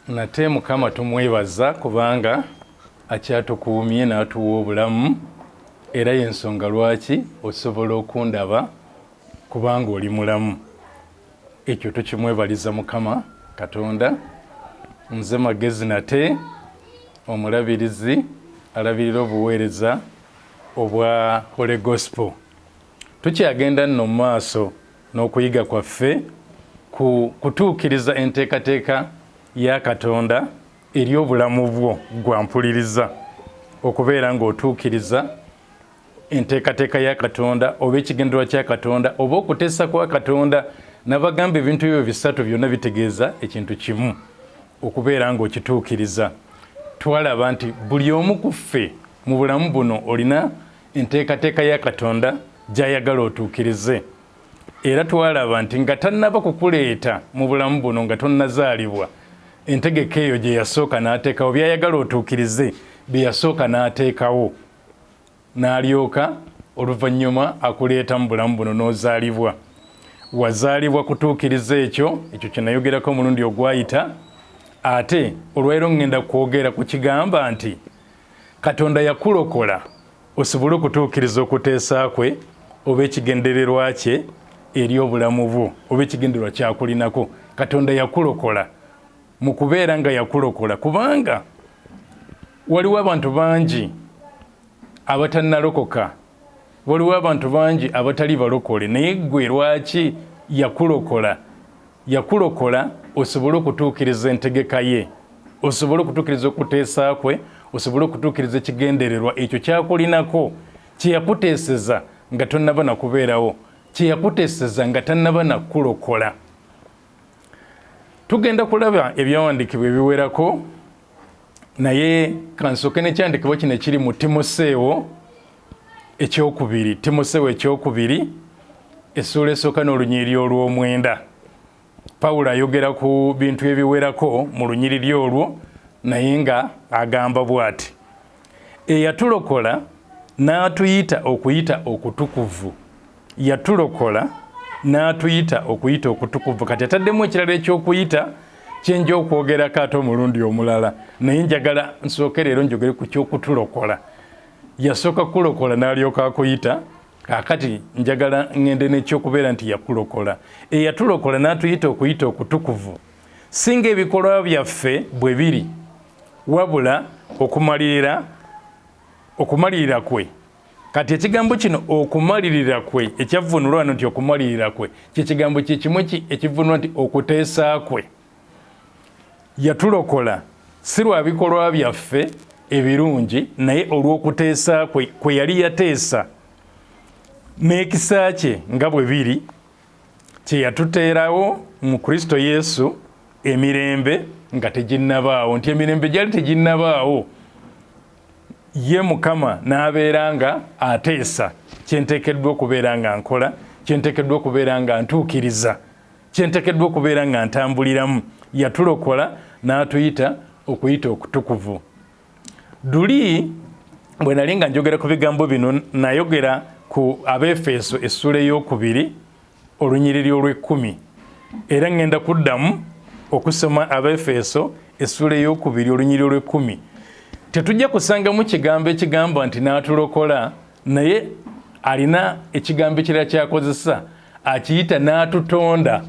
nate Mukama tumwebaza kubanga akyatukuumye n'atuwa obulamu era y'ensonga lwaki osobola okundaba kubanga oli mulamu. Ekyo tukimwebaliza Mukama Katonda. Nze Magezi nate omulabirizi alabirira obuweereza obwa Holy Gospel. Tukyagenda nno mu maaso n'okuyiga kwaffe ku kutuukiriza enteekateeka ya Katonda eri obulamu bwo gwa mpuliriza, okubeera ng'otuukiriza enteekateeka ya Katonda oba ekigendererwa kya Katonda oba okuteesa kwa Katonda. Nabagamba ebintu ebyo bisatu byonna bitegeeza ekintu kimu, okubeera ng'okituukiriza. Twalaba nti buli omu ku ffe mu bulamu buno olina enteekateeka ya Katonda gy'ayagala otuukirize, era twalaba nti nga tannaba kukuleeta mu bulamu buno nga tonnazaalibwa, entegeka eyo gye yasooka n'ateekawo by'ayagala otuukirize, bye yasooka n'ateekawo, n'alyoka oluvannyuma akuleeta mu bulamu buno n'ozaalibwa. Wazaalibwa kutuukiriza ekyo kye nayogerako omulundi ogwayita. Ate olwaleero ngenda kwogera ku kigamba nti Katonda yakulokola osobole okutuukiriza okuteesa kwe oba ekigendererwa kye eri obulamu bwo oba ekigendererwa kyakulinako. Katonda yakulokola mu kubeera nga yakulokola, kubanga waliwo abantu bangi abatannalokoka, waliwo abantu bangi abatali balokole, naye ggwe lwaki yakulokola? Yakulokola osobole okutuukiriza entegeka ye, osobole okutuukiriza okuteesa kwe, osobole okutuukiriza ekigendererwa ekyo kyakulinako, kye yakuteeseza nga tonnaba na kubeerawo, kye yakuteeseza nga tannaba na kulokola. Tugenda kulaba ebyawandiikibwa ebiwerako, naye kansooke n'ekyawandiikibwa kino ekiri mu Timoseewo ekyokubiri. Timoseewo ekyokubiri essuula esooka n'olunyiriri olw'omwenda. Pawulo ayogera ku bintu ebiwerako mu lunyiriri olwo, naye nga agamba bw'ati: eyatulokola n'atuyita okuyita okutukuvu. Yatulokola n'atuyita okuyita okutukuvu. Kati ataddemu ekirala ekyokuyita kyenja okwogerako ate omulundi omulala, naye njagala nsooke leero njogere ku kyokutulokola. Yasooka kulokola n'alyoka akuyita, kaakati njagala ngende n'ekyokubeera nti yakulokola. Eyatulokola n'atuyita okuyita okutukuvu, singa ebikolwa byaffe bwe biri, wabula okumalirira kwe. Kati ekigambo kino okumalirira kwe, ekyavunulwa wano nti okumalirira kwe, kyekigambo kye kimu ekivunulwa nti okuteesa kwe. Yatulokola si lwa bikolwa byaffe ebirungi, naye olw'okuteesa kwe yali yateesa n'ekisa kye nga bwe biri, kye yatuteerawo mu Kristo Yesu emirembe nga teginnabaawo. Nti emirembe gyali teginnabaawo, ye Mukama n'abeera nga ateesa kyenteekeddwa okubeera nga nkola, kyenteekeddwa okubeera nga ntuukiriza, kyenteekeddwa okubeera nga ntambuliramu. Yatulokola n'atuyita okuyita okutukuvu. Duli bwe nali nga njogera ku bigambo bino, nayogera ku Abefeso essuula ey'okubiri olunyiriri olw'ekkumi, era ngenda kuddamu okusoma Abefeso essuula ey'okubiri olunyiriri olw'ekkumi. Tetujja kusangamu kigambo ekigamba nti n'atulokola, naye alina ekigambo ekirala kyakozesa, akiyita n'atutonda.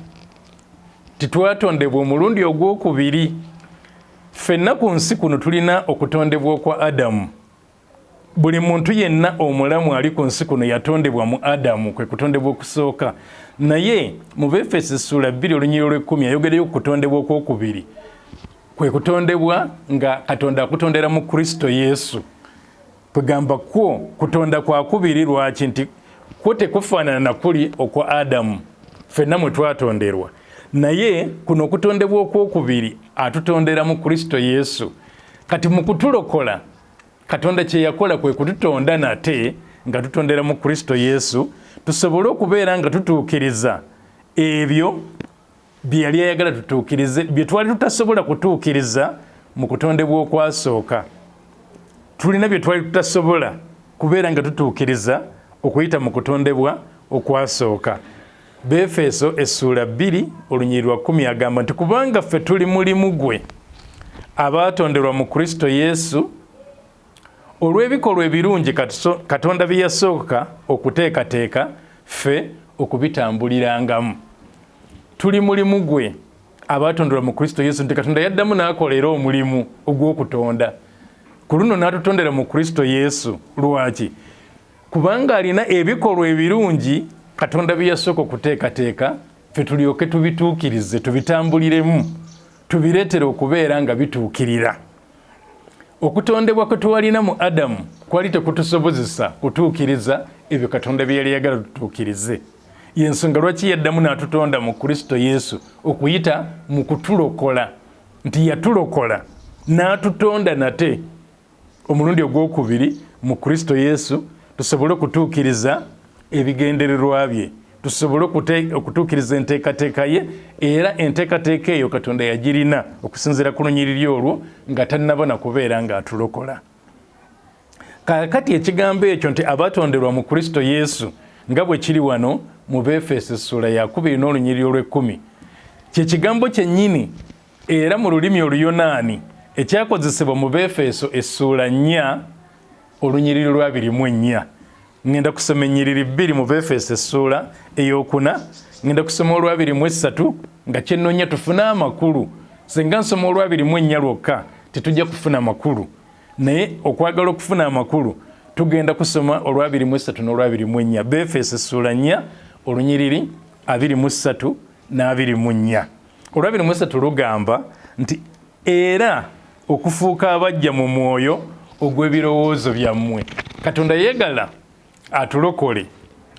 Titwatondebwa omulundi ogwokubiri. Ffenna ku nsi kuno tulina okutondebwa okwa Adamu. Buli muntu yenna omulamu ali ku nsi kuno yatondebwa mu Adamu, kwe kutondebwa okusooka. Naye mu Befeso essuula 2 olunyiriri olw'ekkumi ayogerayo ku kutondebwa okwokubiri, kwe kutondebwa nga Katonda akutondera mu Kristo Yesu. Kwegamba kwo kutonda kwa kubiri, lwaki? Nti kwo tekufaanana na kuli okwa Adamu, ffenna mwe twatonderwa. Naye kuno okutondebwa okwokubiri atutondera mu Kristo Yesu. Kati mu kutulokola, Katonda kye yakola kwe kututonda nate nga tutondera mu Kristo Yesu, tusobole okubeera nga tutuukiriza ebyo bye yali ayagala tutuukirize, bye twali tutasobola kutuukiriza mu kutondebwa okwasooka. Tulina bye twali tutasobola kubeera nga tutuukiriza okuyita mu kutondebwa okwasooka. Befeso essuula 2 olunyiriri lwa 10 agamba nti kubanga ffe tuli mulimu gwe, abatonderwa mu Kristo Yesu olw'ebikolwa ebirungi Katonda bye yasooka okuteekateeka ffe okubitambulirangamu. Tuli mulimu gwe abatonderwa mu Kristo Yesu nti Katonda yaddamu n'akolera omulimu ogw'okutonda. Ku luno n'atutondera mu Kristo Yesu. Lwaki? Kubanga alina ebikolwa ebirungi Katonda bye yasooka okuteekateeka ffe tulyoke tubituukirize, tubitambuliremu, tubireetere okubeera nga bituukirira. Okutondebwa kwe twalina mu Adamu kwali tekutusobozesa kutuukiriza ebyo Katonda bye yali yagala tutuukirize. Y'ensonga lwaki yaddamu n'atutonda mu Kristo Yesu okuyita mu kutulokola, nti yatulokola n'atutonda nate omulundi ogwokubiri mu Kristo Yesu tusobole okutuukiriza ebigendererwa bye, tusobole okutuukiriza enteekateeka ye, era enteekateeka eyo Katonda yagirina okusinziira ku lunyiriri olwo nga tannabona kubeera ng'atulokola. Kaakati ekigambo ekyo nti abatonderwa mu Kristo Yesu nga bwe kiri wano mu Befeso essula ya 2 n'olunyiriri olw'10, kye kigambo kyennyini era mu lulimi Oluyonaani ekyakozesebwa mu Befeso essula 4 olunyiriri lwa 24. Ngenda kusoma ennyiriri 2 mu Befeso essula ey'okuna, ngenda kusoma olwa 23 nga kyenoonya tufune amakulu. Singa nsoma olwa 24 lwokka tetujja kufuna makulu, naye okwagala okufuna amakulu tugenda kusoma olwa 23 n'olwa 24. Befeso essula 4 olunyiriri 23 n'24. Olwa 23 lugamba nti era okufuuka abajja mu mwoyo ogw'ebirowoozo byammwe. Katonda yeegala atulokole,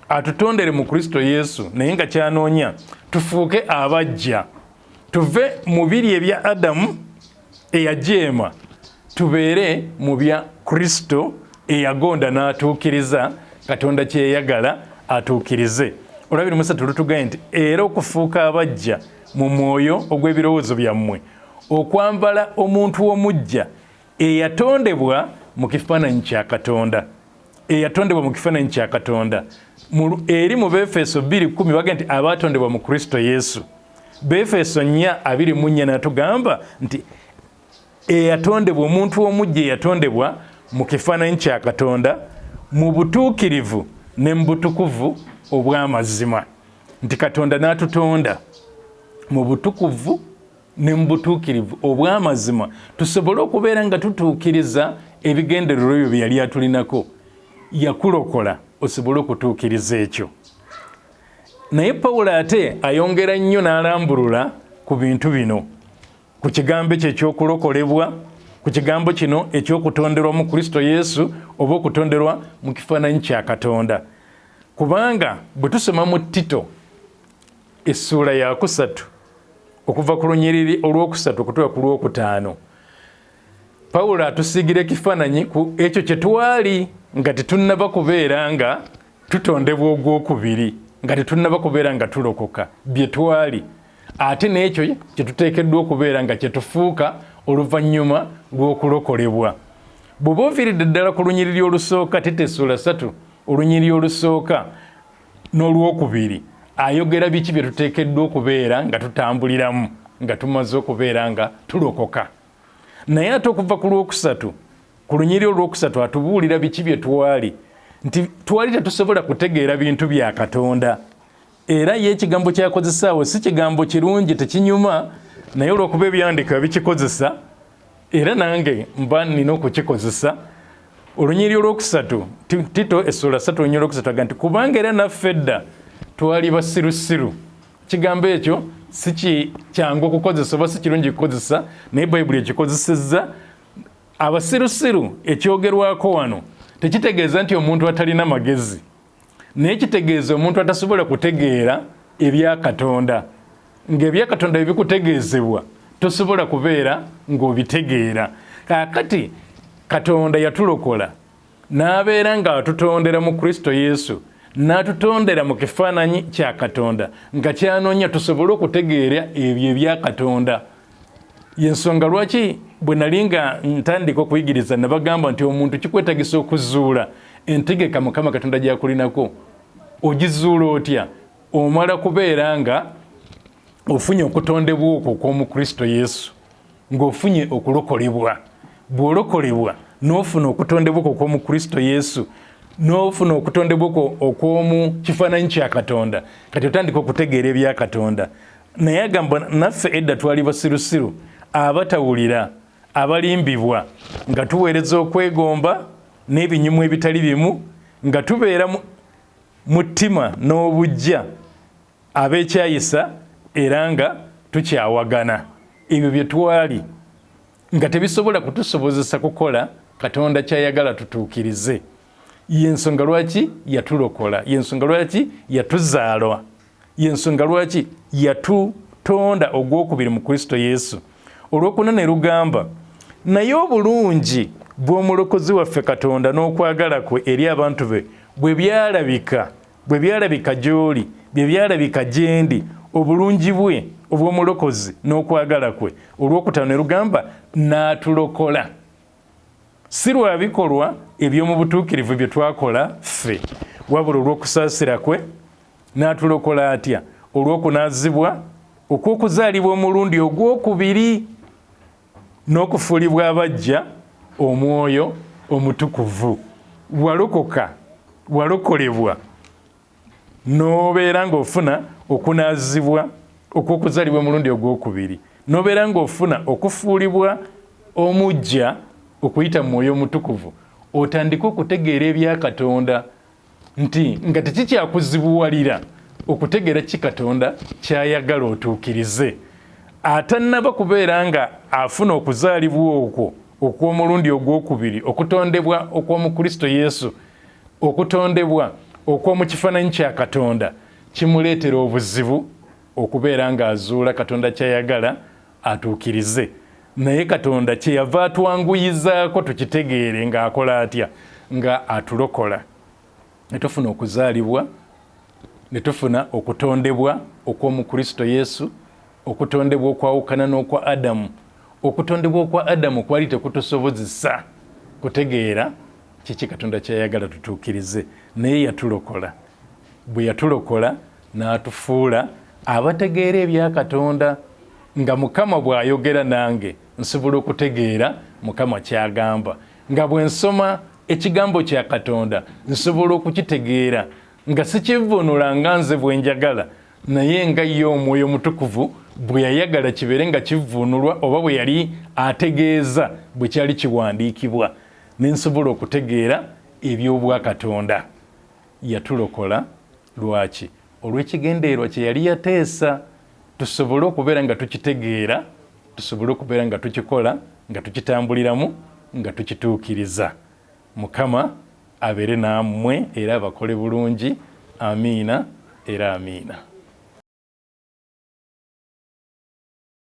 atutondere mu Kristo Yesu, naye nga kyanoonya tufuuke abajja, tuve mu biri ebya Adamu eyajeema tubeere mu bya Kristo eyagonda n'atuukiriza Katonda kyeyagala atuukirize. Olwa 23 lutugaye nti era okufuuka abajja mu mwoyo ogw'ebirowoozo byammwe, okwambala omuntu omuggya eyatondebwa mu kifaananyi kya Katonda, eyatondebwa mu kifaananyi kya Katonda. Eri mu Befeso 2:10 baga nti abatondebwa mu Kristo Yesu. Befeso 4:24 natugamba nti eyatondebwa, omuntu omuggya eyatondebwa mu kifaananyi kya Katonda mu butuukirivu ne mu butukuvu obw'amazima. Nti Katonda n'atutonda mu butukuvu ne mu butuukirivu obw'amazima tusobole okubeera nga tutuukiriza ebigendererwa ebyo bye yali atulinako. Yakulokola osobole okutuukiriza ekyo. Naye Pawulo ate ayongera nnyo n'alambulula ku bintu bino, ku kigambo ekyo eky'okulokolebwa, ku kigambo kino eky'okutonderwa mu Kristo Yesu oba okutonderwa mu kifaananyi kya Katonda. Kubanga bwe tusoma mu Tito essula ya 3 okuva ku lunyiriri olw'3 okutuuka ku lw'5, Pawulo atusiigira ekifaananyi ku ekyo kye twali nga tetunnaba kubeera nga tutondebwa ogwokubiri, nga tetunnaba kubeera nga tulokoka, bye twali, ate n'ekyo kye tuteekeddwa okubeera nga kye tufuuka oluvannyuma lw'okulokolebwa. Bw'oba oviiridde ddala ku lunyiriri olusooka, Tito essula 3 olunyiriri olusooka n'olwokubiri, ayogera biki bye tuteekeddwa okubeera nga tutambuliramu nga tumaze okubeera nga tulokoka. Naye ate okuva ku lwokusatu, ku lunyiriri olwokusatu atubuulira biki bye twali, nti twali tetusobola kutegeera bintu bya Katonda. Era ye ekigambo kyakozesaawo si kigambo kirungi, tekinyuma, naye olwokuba ebyandika bikikozesa era nange mba nina okukikozesa. Olunyiriri olwokusatu, Tito essula 3 olunyiriri olwokusatu aga nti kubanga era naffe edda twali basirusiru. Kigambo ekyo si kyangu okukozesa oba si kirungi kukozesa, naye Bayibuli ekikozesezza. Abasirusiru ekyogerwako wano tekitegeeza nti omuntu atalina magezi, naye kitegeeza omuntu atasobola kutegeera ebya Katonda. Ng'ebya Katonda ebikutegeezebwa tosobola kubeera ng'obitegeera. Kaakati Katonda yatulokola n'abeera ng'atutondera mu Kristo Yesu, n'atutondera mu kifaananyi kya Katonda nga kyanoonya tusobole okutegeera ebyo ebya Katonda. Y'ensonga lwaki bwe nali nga ntandika okuyigiriza nabagamba nti omuntu kikwetagisa okuzuula entegeka Mukama Katonda gy'akulinako. Ogizuula otya? Omala kubeera nga ofunye okutondebwa okwo okw'omu Kristo Yesu. ng'ofunye okulokolebwa. Bw'olokolebwa n'ofuna okutondebwa okw'omu Kristo Yesu, n'ofuna okutondebwa okw'omu kifaananyi kya Katonda, kati otandika okutegeera ebya Katonda. Naye agamba naffe edda twali basirusiru, abatawulira, abalimbibwa, nga tuweereza okwegomba n'ebinyumu ebitali bimu, nga tubeera mu ttima n'obujja, ab'ekyayisa era nga tukyawagana. Ebyo bye twali nga tebisobola kutusobozesa kukola Katonda kyayagala tutuukirize. Y'ensonga lwaki yatulokola, y'ensonga lwaki yatuzaalwa, y'ensonga lwaki yatutonda ogwokubiri mu Kristo Yesu. Olwokuna ne lugamba, naye obulungi bw'omulokozi waffe Katonda n'okwagala kwe eri abantu be bwe byalabika gy'oli, bye byalabika gye ndi, obulungi bwe obw'omulokozi n'okwagala kwe. Olwokutaano ne lugamba n'atulokola. Si lwa bikolwa eby'omu butuukirivu bye twakola ffe, wabula olw'okusaasira kwe n'atulokola atya? Olw'okunaazibwa okw'okuzaalibwa omulundi ogwokubiri n'okufuulibwa abajja Omwoyo Omutukuvu. Walokolebwa n'obeera ng'ofuna okunaazibwa okw'okuzaalibwa omulundi ogwokubiri, n'obeera ng'ofuna okufuulibwa omujja okuyita mu Mwoyo Omutukuvu, otandika okutegeera ebya Katonda nti nga tekikyakuzibuwalira okutegeera ki Katonda kyayagala otuukirize. Atannaba kubeera nga afuna okuzaalibwa okwo okw'omulundi ogwokubiri, okutondebwa okw'omu Kristo Yesu, okutondebwa okw'omu kifaananyi kya Katonda, kimuleetera obuzibu okubeera ng'azuula Katonda kyayagala atuukirize. Naye Katonda kyeyava atwanguyizaako tukitegeere ng'akola atya? Nga atulokola. Ne tufuna okuzaalibwa, ne tufuna okutondebwa okw'omu Kristo Yesu, okutondebwa okwawukana n'okwa Adamu. Okutondebwa okwa Adamu kwali tekutusobozesa kutegeera kiki Katonda kyayagala tutuukirize, naye yatulokola. Bwe yatulokola n'atufuula abategeera ebya Katonda, nga Mukama bw'ayogera nange nsobola okutegeera Mukama kyagamba, nga bwe nsoma ekigambo kya Katonda nsobola okukitegeera, nga sikivvuunula nga nze bwe njagala, naye nga ye Omwoyo Omutukuvu bwe yayagala kibeere nga kivvuunulwa, oba bwe yali ategeeza bwe kyali kiwandiikibwa, ne nsobola okutegeera eby'obwa Katonda. Yatulokola lwaki? Olw'ekigendeerwa kye yali yateesa, tusobole okubeera nga tukitegeera, tusobole okubeera nga tukikola, nga tukitambuliramu, nga tukituukiriza. Mukama abeere nammwe era abakole bulungi. Amiina era amiina.